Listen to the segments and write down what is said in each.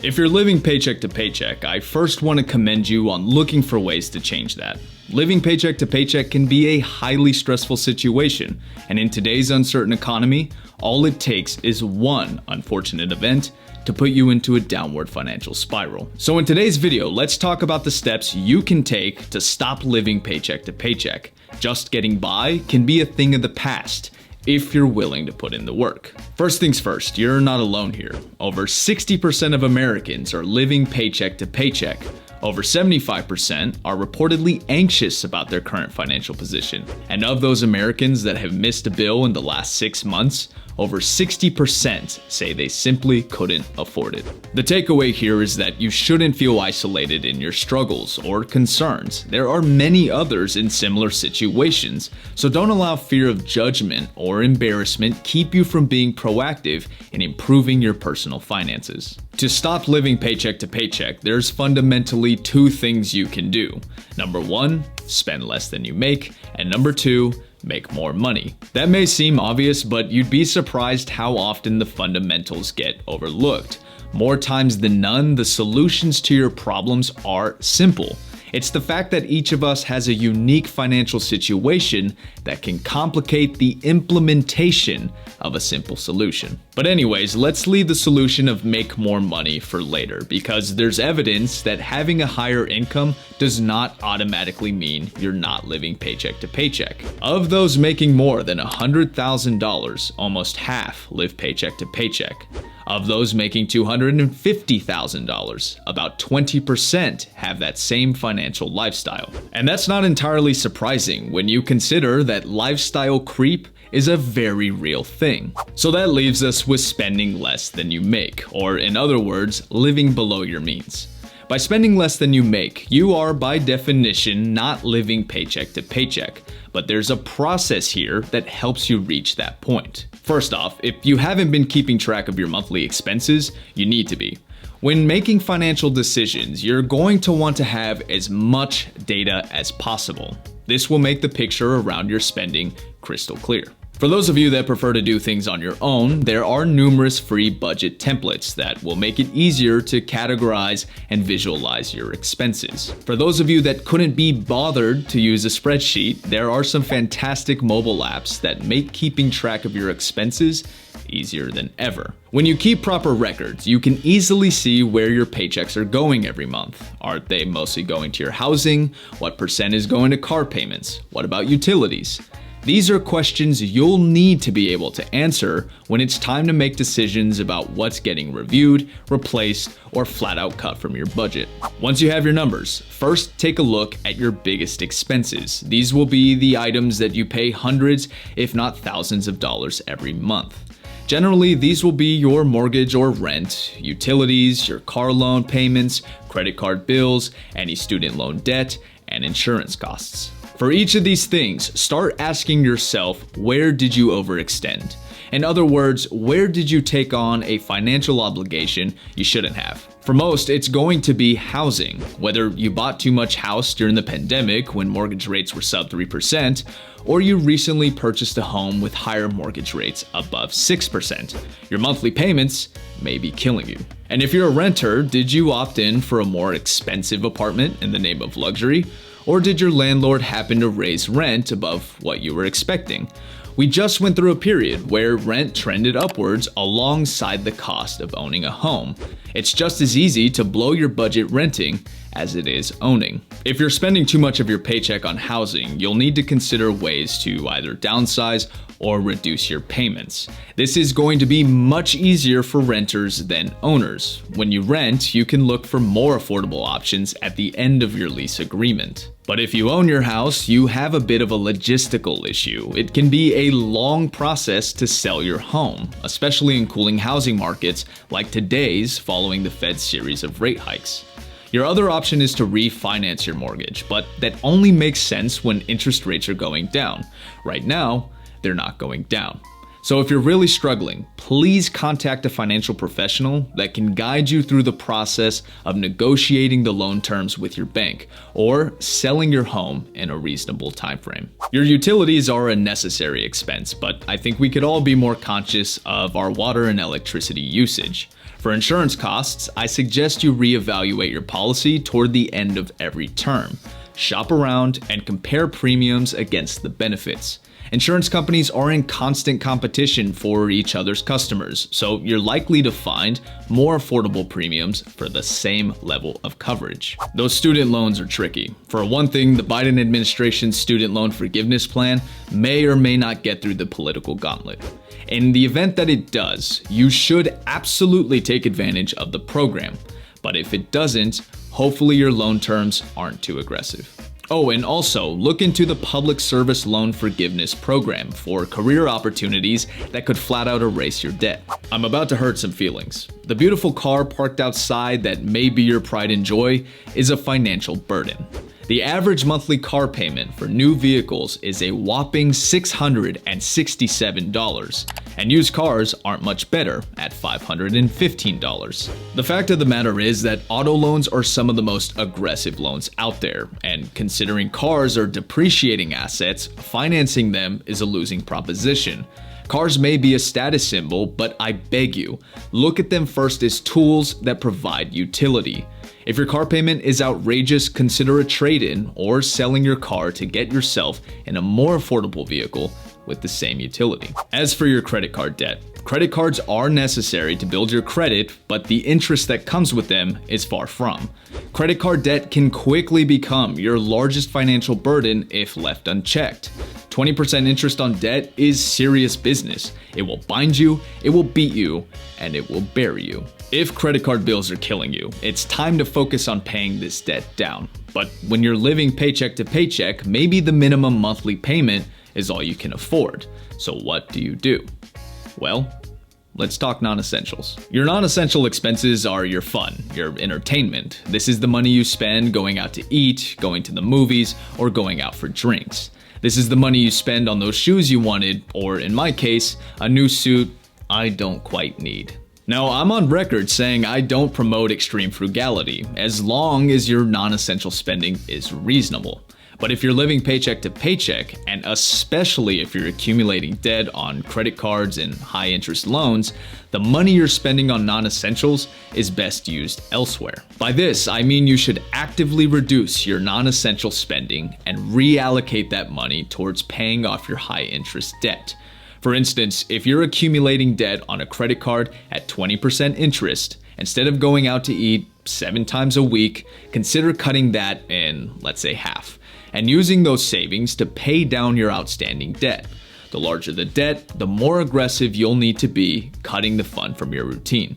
If you're living paycheck to paycheck, I first want to commend you on looking for ways to change that. Living paycheck to paycheck can be a highly stressful situation, and in today's uncertain economy, all it takes is one unfortunate event to put you into a downward financial spiral. So in today's video, let's talk about the steps you can take to stop living paycheck to paycheck. Just getting by can be a thing of the past if you're willing to put in the work. First things first, you're not alone here. Over 60% of Americans are living paycheck to paycheck. Over 75% are reportedly anxious about their current financial position. And of those Americans that have missed a bill in the last 6 months, over 60% say they simply couldn't afford it. The takeaway here is that you shouldn't feel isolated in your struggles or concerns. There are many others in similar situations, so don't allow fear of judgment or embarrassment keep you from being proactive in improving your personal finances. To stop living paycheck to paycheck, there's fundamentally two things you can do. Number one, spend less than you make, and number two, make more money. That may seem obvious, but you'd be surprised how often the fundamentals get overlooked. More times than none, the solutions to your problems are simple. It's the fact that each of us has a unique financial situation that can complicate the implementation of a simple solution. But anyways, let's leave the solution of make more money for later, because there's evidence that having a higher income does not automatically mean you're not living paycheck to paycheck. Of those making more than $100,000, almost half live paycheck to paycheck. Of those making $250,000, about 20% have that same financial lifestyle. And that's not entirely surprising when you consider that lifestyle creep is a very real thing. So that leaves us with spending less than you make, or in other words, living below your means. By spending less than you make, you are by definition not living paycheck to paycheck, but there's a process here that helps you reach that point. First off, if you haven't been keeping track of your monthly expenses, you need to be. When making financial decisions, you're going to want to have as much data as possible. This will make the picture around your spending crystal clear. For those of you that prefer to do things on your own, there are numerous free budget templates that will make it easier to categorize and visualize your expenses. For those of you that couldn't be bothered to use a spreadsheet, there are some fantastic mobile apps that make keeping track of your expenses easier than ever. When you keep proper records, you can easily see where your paychecks are going every month. Are they mostly going to your housing? What percent is going to car payments? What about utilities? These are questions you'll need to be able to answer when it's time to make decisions about what's getting reviewed, replaced, or flat out cut from your budget. Once you have your numbers, first take a look at your biggest expenses. These will be the items that you pay hundreds, if not thousands of dollars every month. Generally, these will be your mortgage or rent, utilities, your car loan payments, credit card bills, any student loan debt, and insurance costs. For each of these things, start asking yourself, where did you overextend? In other words, where did you take on a financial obligation you shouldn't have? For most, it's going to be housing. Whether you bought too much house during the pandemic when mortgage rates were sub 3%, or you recently purchased a home with higher mortgage rates above 6%. Your monthly payments may be killing you. And if you're a renter, did you opt in for a more expensive apartment in the name of luxury? Or did your landlord happen to raise rent above what you were expecting? We just went through a period where rent trended upwards alongside the cost of owning a home. It's just as easy to blow your budget renting as it is owning. If you're spending too much of your paycheck on housing, you'll need to consider ways to either downsize or reduce your payments. This is going to be much easier for renters than owners. When you rent, you can look for more affordable options at the end of your lease agreement. But if you own your house, you have a bit of a logistical issue. It can be a long process to sell your home, especially in cooling housing markets like today's following the Fed's series of rate hikes. Your other option is to refinance your mortgage, but that only makes sense when interest rates are going down. Right now, they're not going down. So if you're really struggling, please contact a financial professional that can guide you through the process of negotiating the loan terms with your bank or selling your home in a reasonable time frame. Your utilities are a necessary expense, but I think we could all be more conscious of our water and electricity usage. For insurance costs, I suggest you reevaluate your policy toward the end of every term. Shop around and compare premiums against the benefits. Insurance companies are in constant competition for each other's customers, so you're likely to find more affordable premiums for the same level of coverage. Those student loans are tricky. For one thing, the Biden administration's student loan forgiveness plan may or may not get through the political gauntlet. In the event that it does, you should absolutely take advantage of the program. But if it doesn't, hopefully your loan terms aren't too aggressive. Oh, and also look into the Public Service Loan Forgiveness Program for career opportunities that could flat out erase your debt. I'm about to hurt some feelings. The beautiful car parked outside that may be your pride and joy is a financial burden. The average monthly car payment for new vehicles is a whopping $667, and used cars aren't much better at $515. The fact of the matter is that auto loans are some of the most aggressive loans out there, and considering cars are depreciating assets, financing them is a losing proposition. Cars may be a status symbol, but I beg you, look at them first as tools that provide utility. If your car payment is outrageous, consider a trade-in or selling your car to get yourself in a more affordable vehicle with the same utility. As for your credit card debt, credit cards are necessary to build your credit, but the interest that comes with them is far from. Credit card debt can quickly become your largest financial burden if left unchecked. 20% interest on debt is serious business. It will bind you, it will beat you, and it will bury you. If credit card bills are killing you, it's time to focus on paying this debt down. But when you're living paycheck to paycheck, maybe the minimum monthly payment is all you can afford. So what do? Well, let's talk non-essentials. Your non-essential expenses are your fun, your entertainment. This is the money you spend going out to eat, going to the movies, or going out for drinks. This is the money you spend on those shoes you wanted, or in my case, a new suit I don't quite need. Now, I'm on record saying I don't promote extreme frugality, as long as your non-essential spending is reasonable. But if you're living paycheck to paycheck, and especially if you're accumulating debt on credit cards and high-interest loans, the money you're spending on non-essentials is best used elsewhere. By this, I mean you should actively reduce your non-essential spending and reallocate that money towards paying off your high-interest debt. For instance, if you're accumulating debt on a credit card at 20% interest, instead of going out to eat 7 times a week, consider cutting that in, let's say, half, and using those savings to pay down your outstanding debt. The larger the debt, the more aggressive you'll need to be cutting the fun from your routine,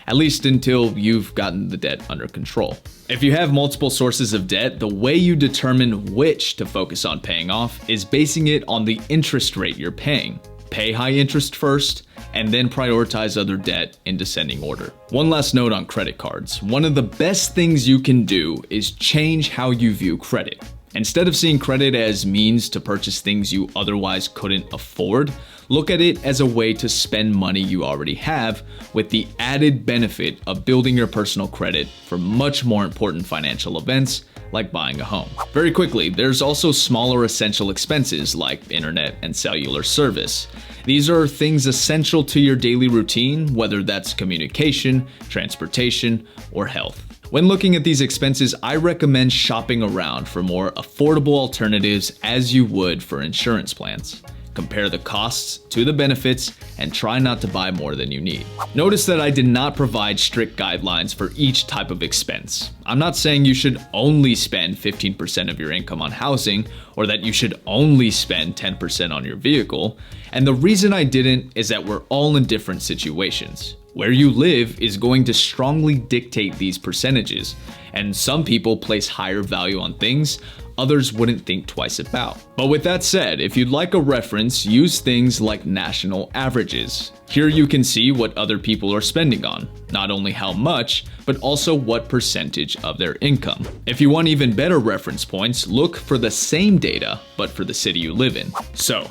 at least until you've gotten the debt under control. If you have multiple sources of debt, the way you determine which to focus on paying off is basing it on the interest rate you're paying. Pay high interest first, and then prioritize other debt in descending order. One last note on credit cards. One of the best things you can do is change how you view credit. Instead of seeing credit as means to purchase things you otherwise couldn't afford, look at it as a way to spend money you already have, with the added benefit of building your personal credit for much more important financial events like buying a home. Very quickly, there's also smaller essential expenses like internet and cellular service. These are things essential to your daily routine, whether that's communication, transportation, or health. When looking at these expenses, I recommend shopping around for more affordable alternatives as you would for insurance plans. Compare the costs to the benefits and try not to buy more than you need. Notice that I did not provide strict guidelines for each type of expense. I'm not saying you should only spend 15% of your income on housing, or that you should only spend 10% on your vehicle. And the reason I didn't is that we're all in different situations. Where you live is going to strongly dictate these percentages, and some people place higher value on things others wouldn't think twice about. But with that said, if you'd like a reference, use things like national averages. Here you can see what other people are spending on, not only how much, but also what percentage of their income. If you want even better reference points, look for the same data, but for the city you live in. So,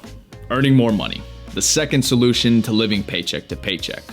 earning more money, the second solution to living paycheck to paycheck.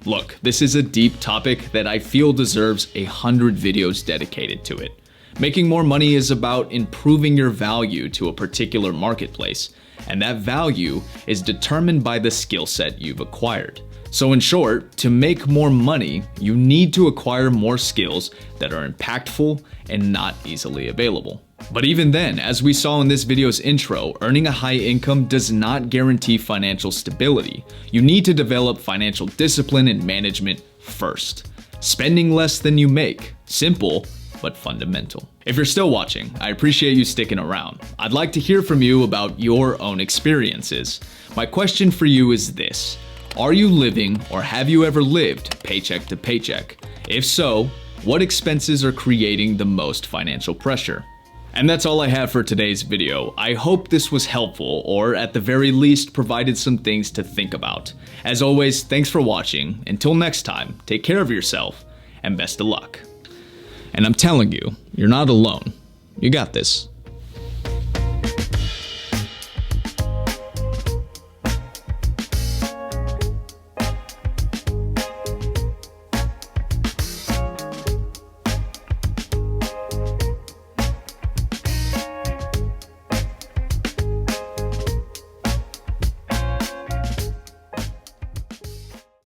Look, this is a deep topic that I feel deserves 100 videos dedicated to it. Making more money is about improving your value to a particular marketplace, and that value is determined by the skill set you've acquired. So in short, to make more money, you need to acquire more skills that are impactful and not easily available. But even then, as we saw in this video's intro, earning a high income does not guarantee financial stability. You need to develop financial discipline and management first. Spending less than you make. Simple, but fundamental. If you're still watching, I appreciate you sticking around. I'd like to hear from you about your own experiences. My question for you is this: are you living, or have you ever lived, paycheck to paycheck? If so, what expenses are creating the most financial pressure? And that's all I have for today's video. I hope this was helpful, or at the very least provided some things to think about. As always, thanks for watching. Until next time, take care of yourself, and best of luck. And I'm telling you, you're not alone. You got this.